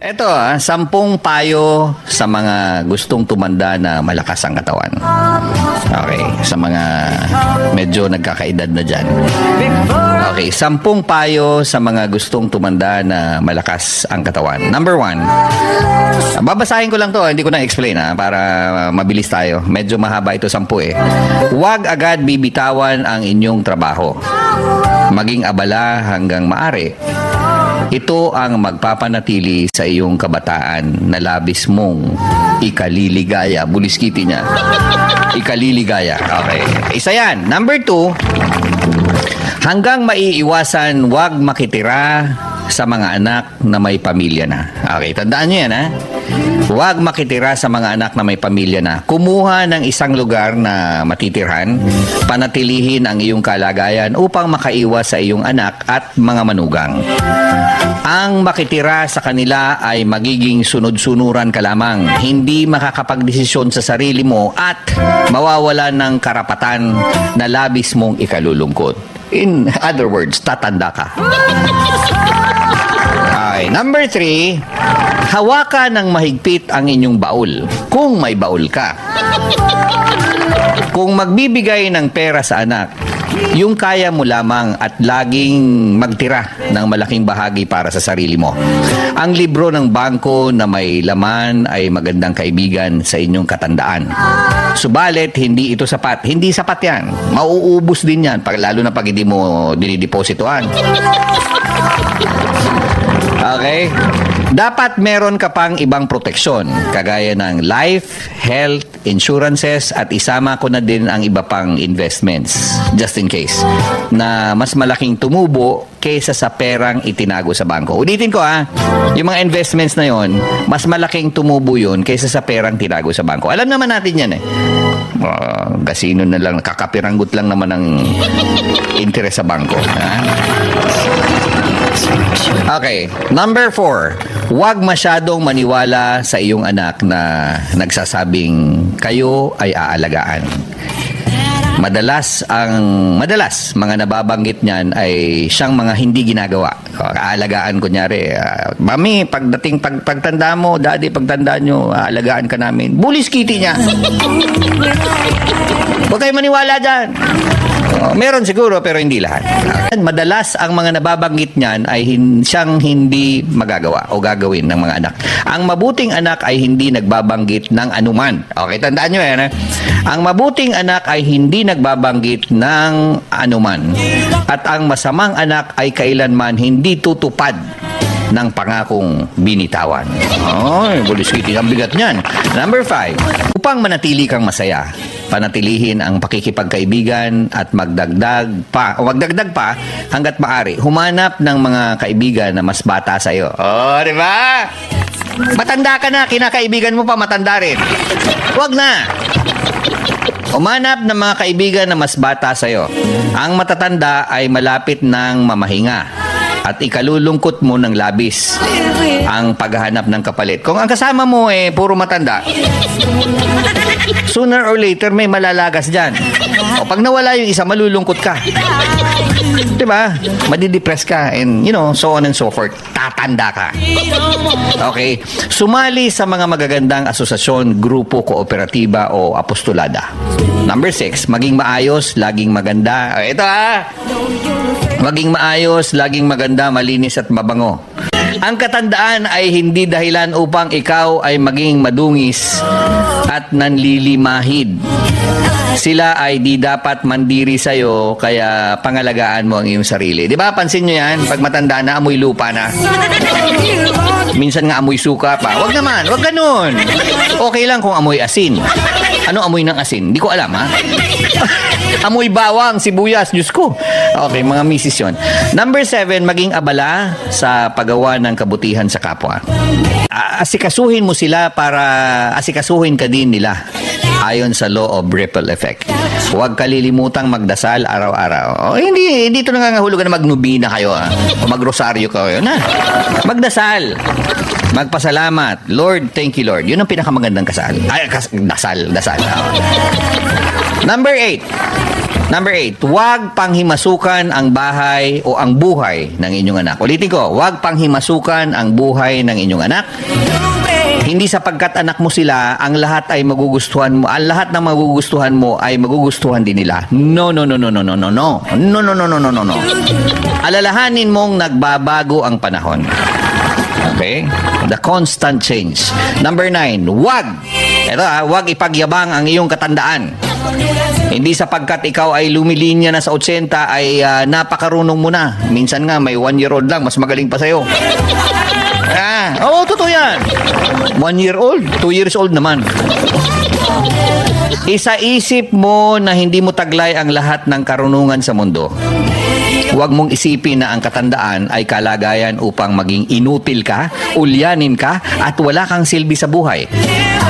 Ito 10 payo sa mga gustong tumanda na malakas ang katawan. Okay, sa mga medyo nagkakaedad na dyan. Okay, 10 payo sa mga gustong tumanda na malakas ang katawan. Number 1, babasahin ko lang to, hindi ko na explain para mabilis tayo. Medyo mahaba ito 10 eh. Huwag agad bibitawan ang inyong trabaho. Maging abala hanggang maaari. Ito ang magpapanatili sa iyong kabataan na labis mong ikaliligaya. Buliskiti niya. Ikaliligaya. Okay. Isa yan. Number 2, hanggang maiiwasan, huwag makitira sa mga anak na may pamilya na. Okay, tandaan nyo yan Huwag makitira sa mga anak na may pamilya na. Kumuha ng isang lugar na matitirhan, panatilihin ang iyong kalagayan upang makaiwas sa iyong anak at mga manugang. Ang makitira sa kanila ay magiging sunod-sunuran ka lamang, hindi makakapagdesisyon sa sarili mo at mawawala ng karapatan na labis mong ikalulungkot. In other words, tatanda ka. Okay. Number 3, hawakan ng mahigpit ang inyong baul kung may baul ka. Kung magbibigay ng pera sa anak, yung kaya mo lamang at laging magtira ng malaking bahagi para sa sarili mo. Ang libro ng bangko na may laman ay magandang kaibigan sa inyong katandaan. Subalit, hindi ito sapat. Hindi sapat yan. Mauubos din yan, lalo na pag hindi mo dinidepositoan. Okay? Dapat meron ka pang ibang proteksyon, kagaya ng life, health, insurances, at isama ko na din ang iba pang investments, just in case, na mas malaking tumubo kaysa sa perang itinago sa bangko. Ulitin ko yung mga investments na yon, mas malaking tumubo yun kaysa sa perang tinago sa bangko. Alam naman natin yan kasino na lang, kakapiranggot lang naman ang interest sa bangko. Okay, number 4, huwag masyadong maniwala sa iyong anak na nagsasabing kayo ay aalagaan. Madalas mga nababanggit niyan ay siyang mga hindi ginagawa. Aalagaan kunyari, mami, pagtanda mo, daddy, pagtanda nyo, aalagaan ka namin. Buliskiti niya. Huwag kayo maniwala dyan. Meron siguro pero hindi lahat. Madalas ang mga nababanggit niyan ay siyang hindi magagawa o gagawin ng mga anak. Ang mabuting anak ay hindi nagbabanggit ng anuman. Okay, tandaan nyo yan. Ang mabuting anak ay hindi nagbabanggit ng anuman. At ang masamang anak ay kailanman hindi tutupad ng pangakong binitawan. Buliskiti ang bigat niyan. Number 5, upang manatili kang masaya, panatilihin ang pakikipagkaibigan at magdagdag pa hanggat maaari. Humanap ng mga kaibigan na mas bata sa iyo. Di ba? Matanda ka na, kinakaibigan mo pa matanda rin. Huwag na. Humanap ng mga kaibigan na mas bata sa iyo. Ang matatanda ay malapit ng mamahinga at ikalulungkot mo ng labis ang paghahanap ng kapalit. Kung ang kasama mo puro matanda, sooner or later may malalagas dyan. O pag nawala yung isa, malulungkot ka. Diba? Madidepress ka and so on and so forth. Tatanda ka. Okay? Sumali sa mga magagandang asosasyon, grupo, kooperatiba o apostolada. Number 6, maging maayos, laging maganda. Ito maging maayos, laging maganda, malinis at mabango. Ang katandaan ay hindi dahilan upang ikaw ay maging madungis at nanlilimahid. Sila ay di dapat mandiri sa'yo, kaya pangalagaan mo ang iyong sarili. Di ba? Pansin nyo yan? Pag matanda na, amoy lupa na. Minsan nga amoy suka pa. Wag naman, wag ganun. Okay lang kung amoy asin. Ano amoy ng asin? Di ko alam, Amoy bawang, sibuyas, Diyos ko. Okay, mga misis yun. Number 7, maging abala sa paggawa ng kabutihan sa kapwa. Asikasuhin mo sila para asikasuhin ka din nila. Ayon sa law of ripple effect. Huwag kalilimutang magdasal araw-araw. Hindi ito nangangahulugan na magnubina kayo, o magrosaryo kayo. Magdasal. Magpasalamat. Lord, thank you, Lord. Yun ang pinakamagandang dasal. Number 8. Number 8, huwag panghimasukan ang bahay o ang buhay ng inyong anak. Ulitin ko, huwag panghimasukan ang buhay ng inyong anak. Hindi sapagkat anak mo sila, ang lahat ay magugustuhan mo. Ang lahat ng magugustuhan mo ay magugustuhan din nila. No, no, no, no, no, no, no, no. No, no, no, no, no, no, no. Alalahanin mong nagbabago ang panahon. Okay? The constant change. Number 9, huwag ipagyabang ang iyong katandaan. Hindi sapagkat ikaw ay lumilinya na sa 80 ay napakarunong mo na. Minsan nga may 1-year-old lang, mas magaling pa sa'yo. Totoo yan. 1 year old, 2 years old naman. Isa-isip mo na hindi mo taglay ang lahat ng karunungan sa mundo. Huwag mong isipin na ang katandaan ay kalagayan upang maging inutil ka, ulyanin ka, at wala kang silbi sa buhay.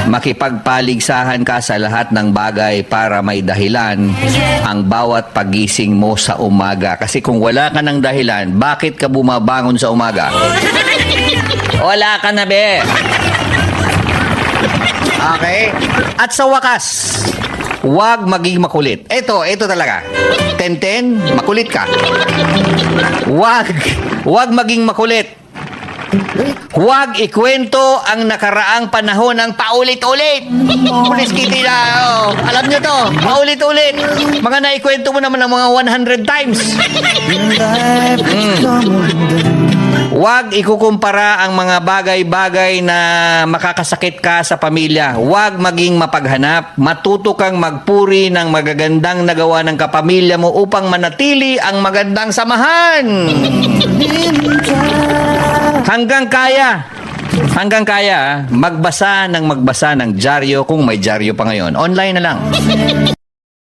Makipagpaligsahan ka sa lahat ng bagay para may dahilan ang bawat pagising mo sa umaga. Kasi kung wala ka ng dahilan, bakit ka bumabangon sa umaga? Wala ka na, be. Okay? At sa wakas, huwag maging makulit. Ito talaga. 10-10, makulit ka. Huwag maging makulit. Huwag ikwento ang nakaraang panahon ng paulit-ulit. Pulis Kitty na, alam nyo to, paulit-ulit. Mga naikwento mo naman ng mga 100 times. Huwag ikukumpara ang mga bagay-bagay na makakasakit ka sa pamilya. Huwag maging mapaghanap. Matuto kang magpuri ng magagandang nagawa ng kapamilya mo upang manatili ang magandang samahan. Hanggang kaya, magbasa ng dyaryo kung may dyaryo pa ngayon. Online na lang.